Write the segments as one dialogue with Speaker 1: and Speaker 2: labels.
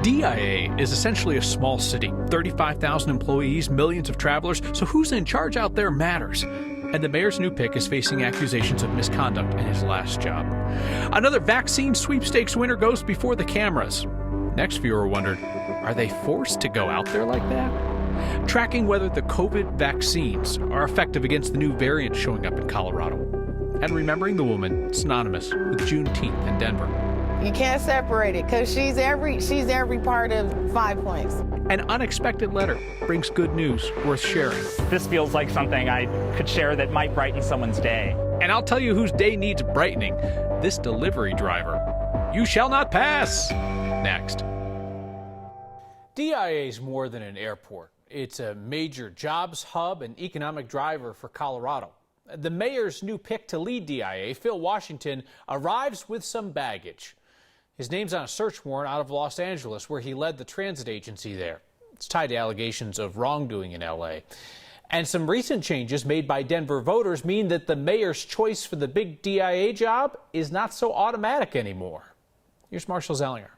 Speaker 1: DIA is essentially a small city, 35,000 employees, millions of travelers, so who's in charge out there matters. And the mayor's new pick is facing accusations of misconduct in his last job. Another vaccine sweepstakes winner goes before the cameras. Next viewer wondered, are they forced to go out there like that? Tracking whether the COVID vaccines are effective against the new variant showing up in Colorado. And remembering the woman synonymous with Juneteenth in Denver.
Speaker 2: You can't separate it because she's every part of 5 points.
Speaker 1: An unexpected letter brings good news worth sharing.
Speaker 3: This feels like something I could share that might brighten someone's day.
Speaker 1: And I'll tell you whose day needs brightening. This delivery driver. You shall not pass. Next. DIA is more than an airport. It's a major jobs hub and economic driver for Colorado. The mayor's new pick to lead DIA, Phil Washington, arrives with some baggage. His name's on a search warrant out of Los Angeles, where he led the transit agency there. It's tied to allegations of wrongdoing in L.A. And some recent changes made by Denver voters mean that the mayor's choice for the big DIA job is not so automatic anymore. Here's Marshall Zellinger.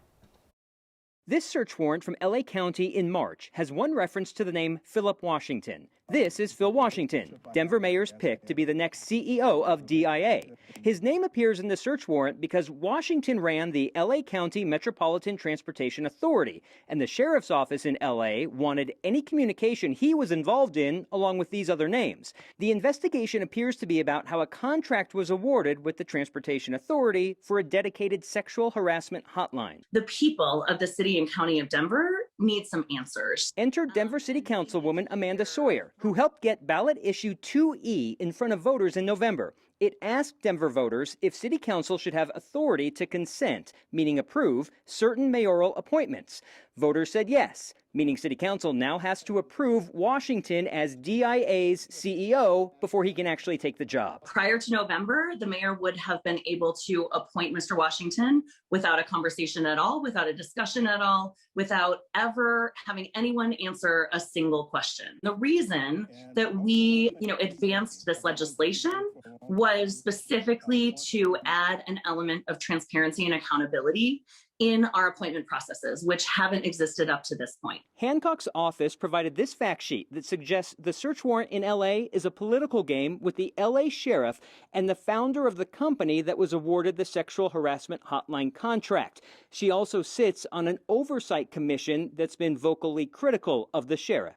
Speaker 4: This search warrant from LA County in March has one reference to the name Philip Washington. This is Phil Washington, Denver mayor's pick to be the next CEO of DIA. His name appears in the search warrant because Washington ran the LA County Metropolitan Transportation Authority, and the sheriff's office in LA wanted any communication he was involved in along with these other names. The investigation appears to be about how a contract was awarded with the Transportation Authority for a dedicated sexual harassment hotline.
Speaker 5: The people of the city and county of Denver need some answers.
Speaker 4: Enter Denver City Councilwoman Amanda Sawyer, who helped get ballot issue 2E in front of voters in November. It asked Denver voters if City Council should have authority to consent, meaning approve, certain mayoral appointments. Voters said yes, meaning City Council now has to approve Washington as DIA's CEO before he can actually take the job.
Speaker 5: Prior to November, the mayor would have been able to appoint Mr. Washington without a conversation at all, without a discussion at all, without ever having anyone answer a single question. The reason that we, advanced this legislation was specifically to add an element of transparency and accountability in our appointment processes, which haven't existed up to this point.
Speaker 4: Hancock's office provided this fact sheet that suggests the search warrant in LA is a political game with the LA sheriff and the founder of the company that was awarded the sexual harassment hotline contract. She also sits on an oversight commission that's been vocally critical of the sheriff.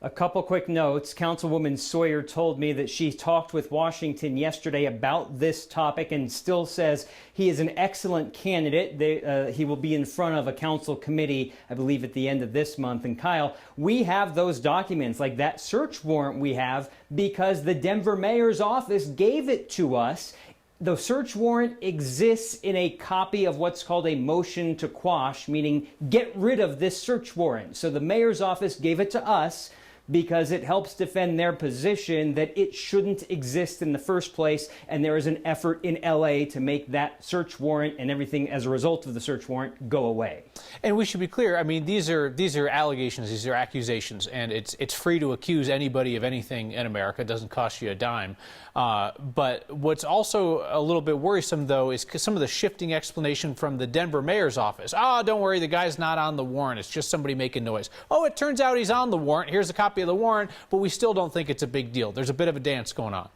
Speaker 4: A couple quick notes. Councilwoman Sawyer told me that she talked with Washington yesterday about this topic and still says he is an excellent candidate. He will be in front of a council committee, I believe, at the end of this month. And Kyle, we have those documents, like that search warrant we have, because the Denver mayor's office gave it to us. The search warrant exists in a copy of what's called a motion to quash, meaning get rid of this search warrant. So the mayor's office gave it to us because it helps defend their position that it shouldn't exist in the first place, and there is an effort in LA to make that search warrant and everything as a result of the search warrant go away. And we should be clear, I mean, these are allegations, these are accusations, and it's free to accuse anybody of anything in America. It doesn't cost you a dime. But what's also a little bit worrisome, though, is some of the shifting explanation from the Denver mayor's office. Oh, don't worry, the guy's not on the warrant. It's just somebody making noise. Oh, it turns out he's on the warrant. Here's a copy of the warrant, but we still don't think it's a big deal. There's a bit of a dance going on.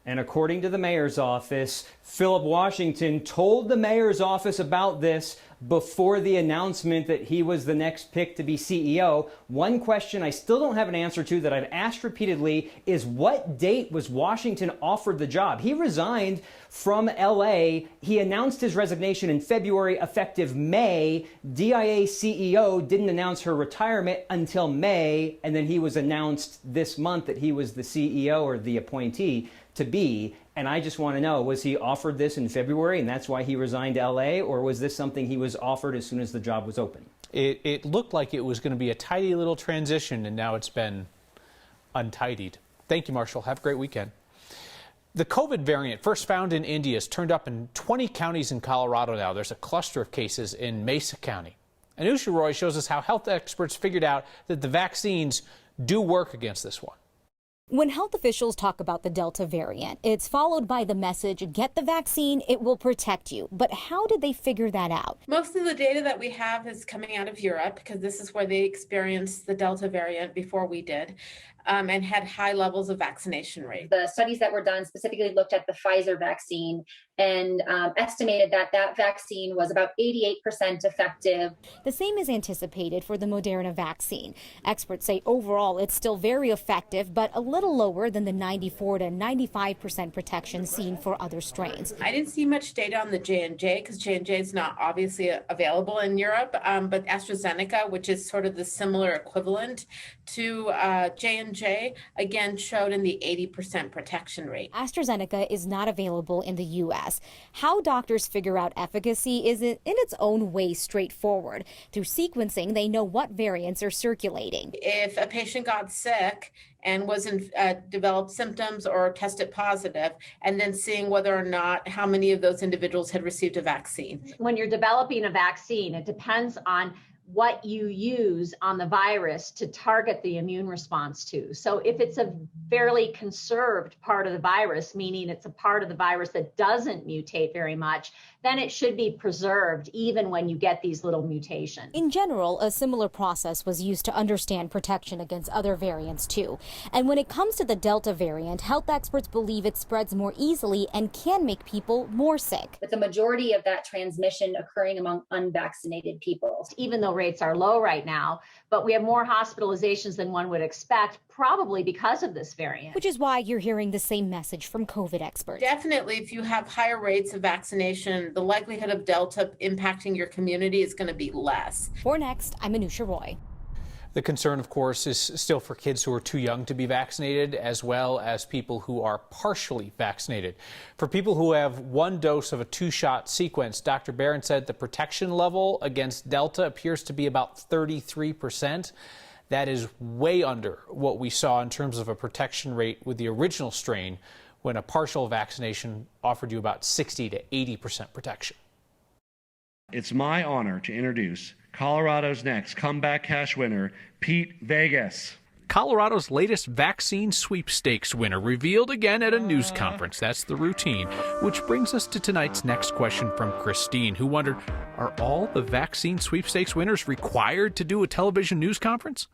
Speaker 4: And according to the mayor's office, Philip Washington told the mayor's office about this before the announcement that he was the next pick to be CEO. One question I still don't have an answer to that I've asked repeatedly is what date was Washington offered the job? He resigned from LA. He announced his resignation in February, effective May. DIA CEO didn't announce her retirement until May, and then he was announced this month that he was the CEO or the appointee to be. And I just want to know, was he offered this in February and that's why he resigned to LA, or was this something he was offered as soon as the job was open? It looked like it was going to be a tidy little transition, and now it's been untidied. Thank you, Marshall. Have a great weekend. The COVID variant, first found in India, has turned up in 20 counties in Colorado now. There's a cluster of cases in Mesa County. Anusha Roy shows us how health experts figured out that the vaccines do work against this one.
Speaker 6: When health officials talk about the Delta variant, it's followed by the message, get the vaccine, it will protect you. But how did they figure that out?
Speaker 7: Most of the data that we have is coming out of Europe because this is where they experienced the Delta variant before we did, and had high levels of vaccination rate.
Speaker 8: The studies that were done specifically looked at the Pfizer vaccine and estimated that that vaccine was about 88% effective.
Speaker 6: The same is anticipated for the Moderna vaccine. Experts say overall it's still very effective, but a little lower than the 94 to 95% protection seen for other strains.
Speaker 7: I didn't see much data on the J&J because J&J is not obviously available in Europe, but AstraZeneca, which is sort of the similar equivalent to J&J, again showed in the 80% protection rate.
Speaker 6: AstraZeneca is not available in the U.S. How doctors figure out efficacy is in its own way straightforward. Through sequencing, they know what variants are circulating.
Speaker 7: If a patient got sick and developed symptoms or tested positive, and then seeing whether or not how many of those individuals had received a vaccine.
Speaker 9: When you're developing a vaccine, it depends on what you use on the virus to target the immune response to. So if it's a fairly conserved part of the virus, meaning it's a part of the virus that doesn't mutate very much, then it should be preserved even when you get these little mutations.
Speaker 6: In general, a similar process was used to understand protection against other variants too. And when it comes to the Delta variant, health experts believe it spreads more easily and can make people more sick.
Speaker 8: With the majority of that transmission occurring among unvaccinated people.
Speaker 9: Even though rates are low right now, but we have more hospitalizations than one would expect, probably because of this variant.
Speaker 6: Which is why you're hearing the same message from COVID experts.
Speaker 7: Definitely, if you have higher rates of vaccination, the likelihood of Delta impacting your community is going to be less.
Speaker 6: For Next, I'm Anusha Roy.
Speaker 1: The concern, of course, is still for kids who are too young to be vaccinated, as well as people who are partially vaccinated. For people who have one dose of a two-shot sequence, Dr. Barron said the protection level against Delta appears to be about 33%. That is way under what we saw in terms of a protection rate with the original strain, when a partial vaccination offered you about 60 to 80% protection.
Speaker 10: It's my honor to introduce Colorado's next comeback cash winner, Pete Vegas.
Speaker 1: Colorado's latest vaccine sweepstakes winner revealed again at a news conference. That's the routine. Which brings us to tonight's next question from Christine, who wondered, are all the vaccine sweepstakes winners required to do a television news conference?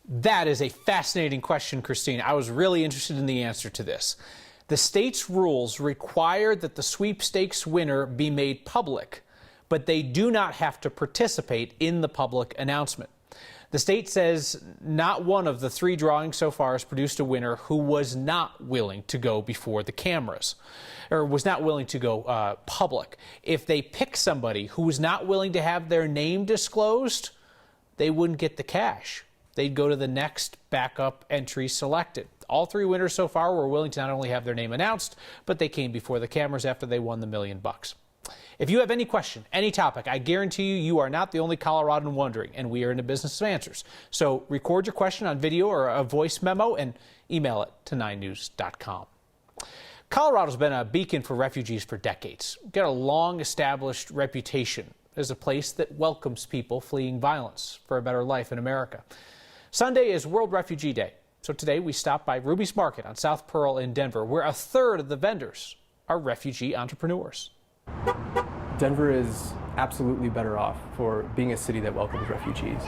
Speaker 1: That is a fascinating question, Christine. I was really interested in the answer to this. The state's rules require that the sweepstakes winner be made public, but they do not have to participate in the public announcement. The state says not one of the three drawings so far has produced a winner who was not willing to go before the cameras, or was not willing to go public. If they pick somebody who was not willing to have their name disclosed, they wouldn't get the cash. They'd go to the next backup entry selected. All three winners so far were willing to not only have their name announced, but they came before the cameras after they won the $1 million. If you have any question, any topic, I guarantee you are not the only Coloradan wondering, and we are in the business of answers. So record your question on video or a voice memo and email it to 9news.com. Colorado's been a beacon for refugees for decades. Got a long-established reputation as a place that welcomes people fleeing violence for a better life in America. Sunday is World Refugee Day, so today we stopped by Ruby's Market on South Pearl in Denver, where a third of the vendors are refugee entrepreneurs.
Speaker 11: Denver is absolutely better off for being a city that welcomes refugees.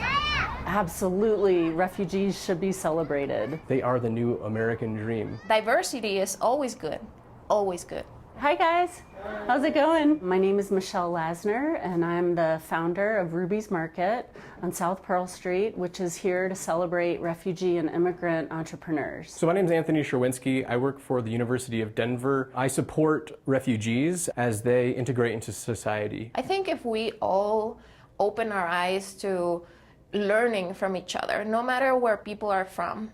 Speaker 12: Absolutely, refugees should be celebrated.
Speaker 11: They are the new American dream.
Speaker 13: Diversity is always good, always good.
Speaker 12: Hi guys, how's it going? My name is Michelle Lasner and I'm the founder of Ruby's Market on South Pearl Street, which is here to celebrate refugee and immigrant entrepreneurs.
Speaker 11: So my name is Anthony Sherwinski. I work for the University of Denver. I support refugees as they integrate into society.
Speaker 13: I think if we all open our eyes to learning from each other, no matter where people are from,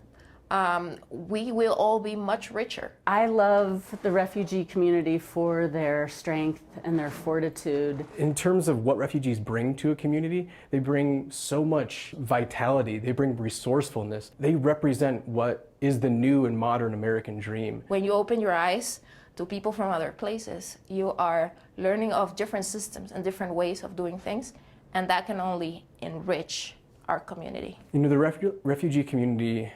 Speaker 13: we will all be much richer.
Speaker 12: I love the refugee community for their strength and their fortitude.
Speaker 11: In terms of what refugees bring to a community, they bring so much vitality, they bring resourcefulness. They represent what is the new and modern American dream.
Speaker 13: When you open your eyes to people from other places, you are learning of different systems and different ways of doing things, and that can only enrich our community.
Speaker 11: You know, the refugee community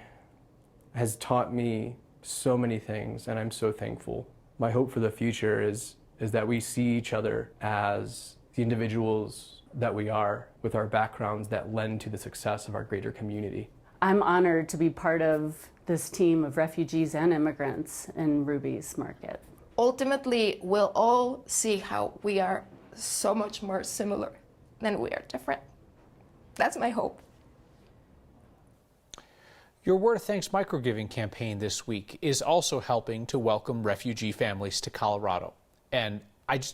Speaker 11: has taught me so many things, and I'm so thankful. My hope for the future is that we see each other as the individuals that we are, with our backgrounds that lend to the success of our greater community.
Speaker 12: I'm honored to be part of this team of refugees and immigrants in Ruby's Market.
Speaker 13: Ultimately, we'll all see how we are so much more similar than we are different. That's my hope.
Speaker 1: Your Word of Thanks microgiving campaign this week is also helping to welcome refugee families to Colorado. And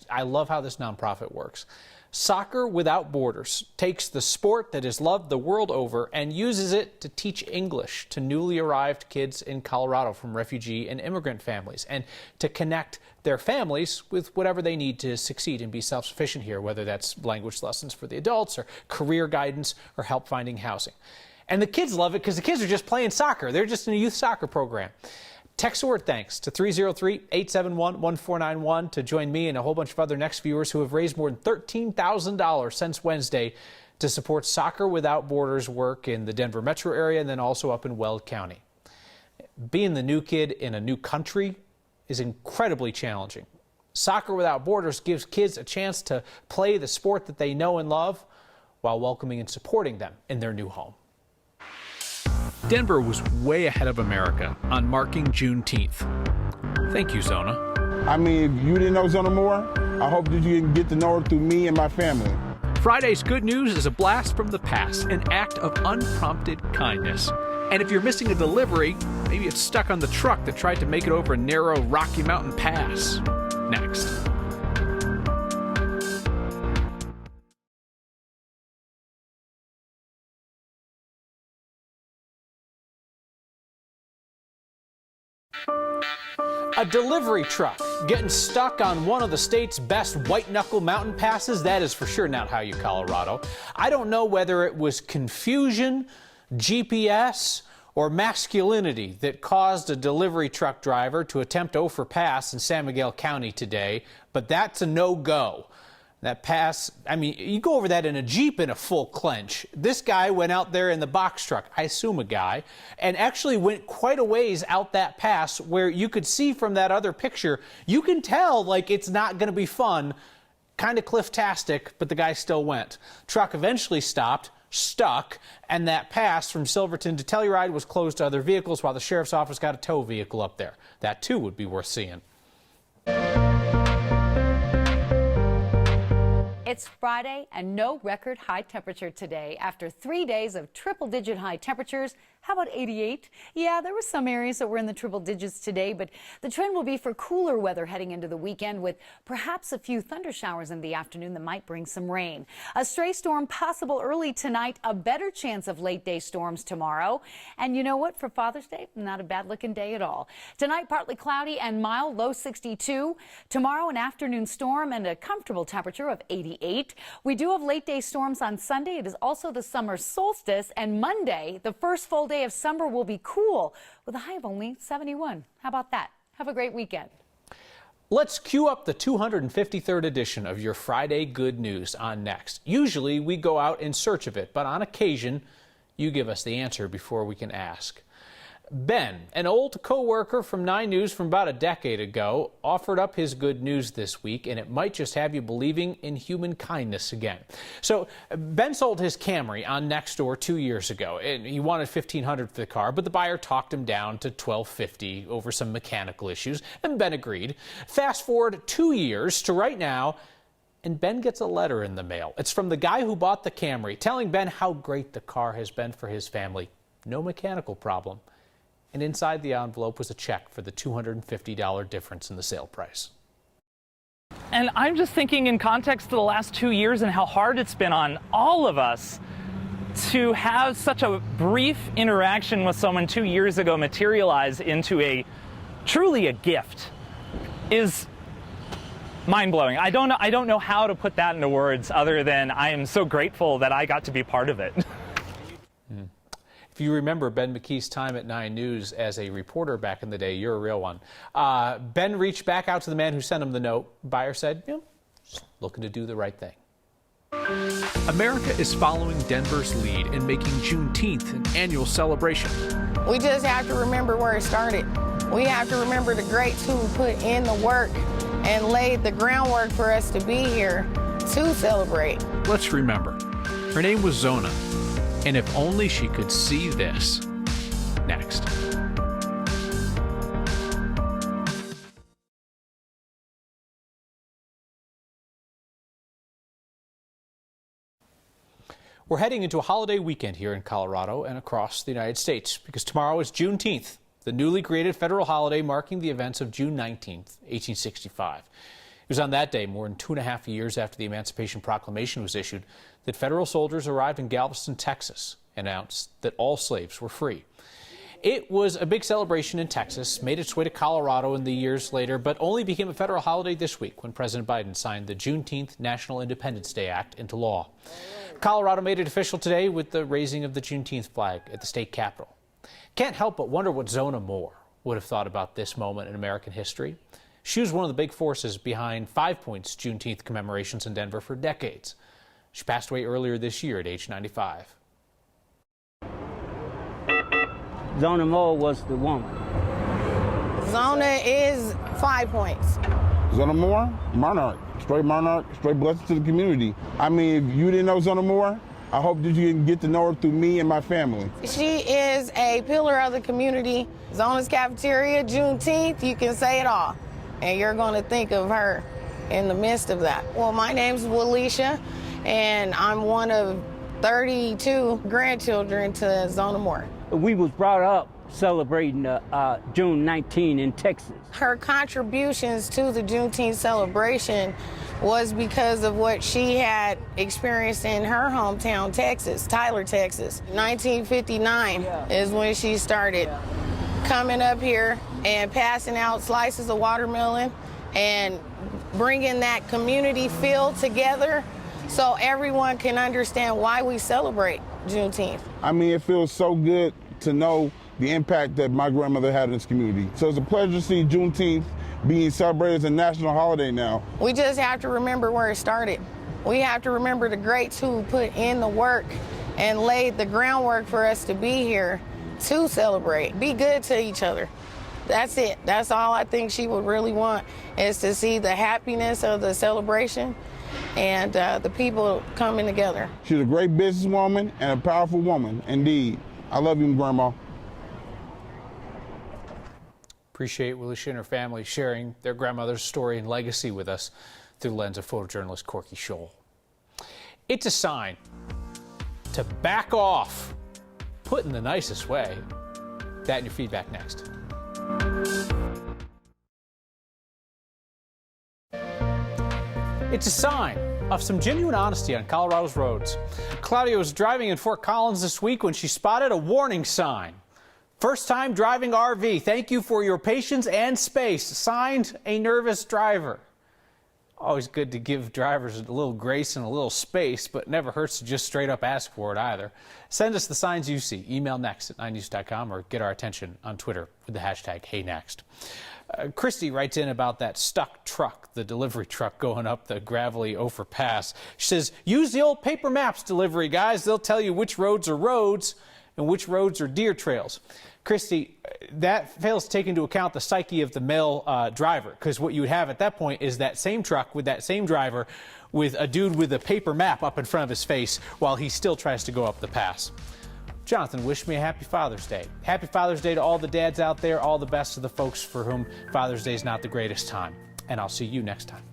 Speaker 1: I love how this nonprofit works. Soccer Without Borders takes the sport that is loved the world over and uses it to teach English to newly arrived kids in Colorado from refugee and immigrant families, and to connect their families with whatever they need to succeed and be self-sufficient here, whether that's language lessons for the adults or career guidance or help finding housing. And the kids love it because the kids are just playing soccer. They're just in a youth soccer program. Text the word thanks to 303-871-1491 to join me and a whole bunch of other Next viewers who have raised more than $13,000 since Wednesday to support Soccer Without Borders work in the Denver metro area and then also up in Weld County. Being the new kid in a new country is incredibly challenging. Soccer Without Borders gives kids a chance to play the sport that they know and love while welcoming and supporting them in their new home. Denver was way ahead of America on marking Juneteenth. Thank you, Zona.
Speaker 14: I mean, if you didn't know Zona more, I hope that you can get to know her through me and my family.
Speaker 1: Friday's Good News is a blast from the past, an act of unprompted kindness. And if you're missing a delivery, maybe it's stuck on the truck that tried to make it over a narrow Rocky Mountain pass. Next. A delivery truck getting stuck on one of the state's best white-knuckle mountain passes, that is for sure not how you Colorado. I don't know whether it was confusion, GPS, or masculinity that caused a delivery truck driver to attempt overpass in San Miguel County today, but that's a no-go. That pass, I mean, you go over that in a Jeep in a full clench. This guy went out there in the box truck, I assume a guy, and actually went quite a ways out that pass where you could see from that other picture, you can tell like it's not going to be fun, kind of cliff-tastic, but the guy still went. Truck eventually stopped, stuck, and that pass from Silverton to Telluride was closed to other vehicles while the sheriff's office got a tow vehicle up there. That too would be worth seeing.
Speaker 15: It's Friday and no record high temperature today after 3 days of triple-digit high temperatures. How about 88? Yeah, there were some areas that were in the triple digits today, but the trend will be for cooler weather heading into the weekend with perhaps a few thunder showers in the afternoon that might bring some rain. A stray storm possible early tonight, a better chance of late-day storms tomorrow. And you know what? For Father's Day, not a bad-looking day at all. Tonight, partly cloudy and mild, low 62. Tomorrow, an afternoon storm and a comfortable temperature of 88. We do have late-day storms on Sunday. It is also the summer solstice, and Monday, the first full day of summer, will be cool with a high of only 71. How about that? Have a great weekend.
Speaker 1: Let's cue up the 253rd edition of your Friday Good News on next. Usually we go out in search of it, but on occasion you give us the answer before we can ask. Ben, an old co-worker from 9 News from about a decade ago, offered up his good news this week, and it might just have you believing in human kindness again. So Ben sold his Camry on Nextdoor 2 years ago, and he wanted $1,500 for the car, but the buyer talked him down to $1,250 over some mechanical issues, and Ben agreed. Fast forward 2 years to right now, and Ben gets a letter in the mail. It's from the guy who bought the Camry, telling Ben how great the car has been for his family. No mechanical problem. And inside the envelope was a check for the $250 difference in the sale price.
Speaker 3: And I'm just thinking in context to the last 2 years and how hard it's been on all of us to have such a brief interaction with someone 2 years ago materialize into truly a gift is mind-blowing. I don't know how to put that into words other than I am so grateful that I got to be part of it.
Speaker 1: If you remember Ben McKee's time at 9 News as a reporter back in the day, you're a real one. Ben reached back out to the man who sent him the note. Buyer said, you know, just looking to do the right thing. America is following Denver's lead in making Juneteenth an annual celebration.
Speaker 2: We just have to remember where it started. We have to remember the greats who put in the work and laid the groundwork for us to be here to celebrate.
Speaker 1: Let's remember, her name was Zona, and if only she could see this. Next. We're heading into a holiday weekend here in Colorado and across the United States because tomorrow is Juneteenth, the newly created federal holiday marking the events of June 19th, 1865. It was on that day, more than 2.5 years after the Emancipation Proclamation was issued, that federal soldiers arrived in Galveston, Texas, and announced that all slaves were free. It was a big celebration in Texas, made its way to Colorado in the years later, but only became a federal holiday this week when President Biden signed the Juneteenth National Independence Day Act into law. Colorado made it official today with the raising of the Juneteenth flag at the state capitol. Can't help but wonder what Zona Moore would have thought about this moment in American history. She was one of the big forces behind 5 Points Juneteenth commemorations in Denver for decades. She passed away earlier this year at age 95.
Speaker 16: Zona Moore was the woman.
Speaker 2: Zona is 5 Points.
Speaker 14: Zona Moore, monarch, straight blessing to the community. I mean, if you didn't know Zona Moore, I hope that you can get to know her through me and my family.
Speaker 2: She is a pillar of the community. Zona's Cafeteria, Juneteenth, you can say it all. And you're going to think of her in the midst of that. Well, my name's Walisha, and I'm one of 32 grandchildren to Zona Moore.
Speaker 16: We was brought up celebrating June 19 in Texas.
Speaker 2: Her contributions to the Juneteenth celebration was because of what she had experienced in her hometown, Texas, Tyler, Texas. 1959 is when she started coming up here and passing out slices of watermelon and bringing that community feel together so everyone can understand why we celebrate Juneteenth.
Speaker 14: I mean, it feels so good to know the impact that my grandmother had in this community. So it's a pleasure to see Juneteenth being celebrated as a national holiday now.
Speaker 2: We just have to remember where it started. We have to remember the greats who put in the work and laid the groundwork for us to be here to celebrate. Be good to each other. That's it. That's all I think she would really want, is to see the happiness of the celebration and the people coming together.
Speaker 14: She's a great businesswoman and a powerful woman, indeed. I love you, Grandma.
Speaker 1: Appreciate Walisha and her family sharing their grandmother's story and legacy with us through the lens of photojournalist Corky Scholl. It's a sign to back off, put in the nicest way. That and your feedback next. It's a sign of some genuine honesty on Colorado's roads. Claudia was driving in Fort Collins this week when she spotted a warning sign. First time driving RV. Thank you for your patience and space. Signed, a nervous driver. Always good to give drivers a little grace and a little space, but never hurts to just straight up ask for it either. Send us the signs you see. Email next@9news.com or get our attention on Twitter with the hashtag HeyNext. Christy writes in about that stuck truck, the delivery truck going up the gravelly Ophir Pass. She says, use the old paper maps delivery, guys. They'll tell you which roads are roads and which roads are deer trails. Christy, that fails to take into account the psyche of the male driver, because what you would have at that point is that same truck with that same driver with a dude with a paper map up in front of his face while he still tries to go up the pass. Jonathan, wish me a happy Father's Day. Happy Father's Day to all the dads out there. All the best to the folks for whom Father's Day is not the greatest time. And I'll see you next time.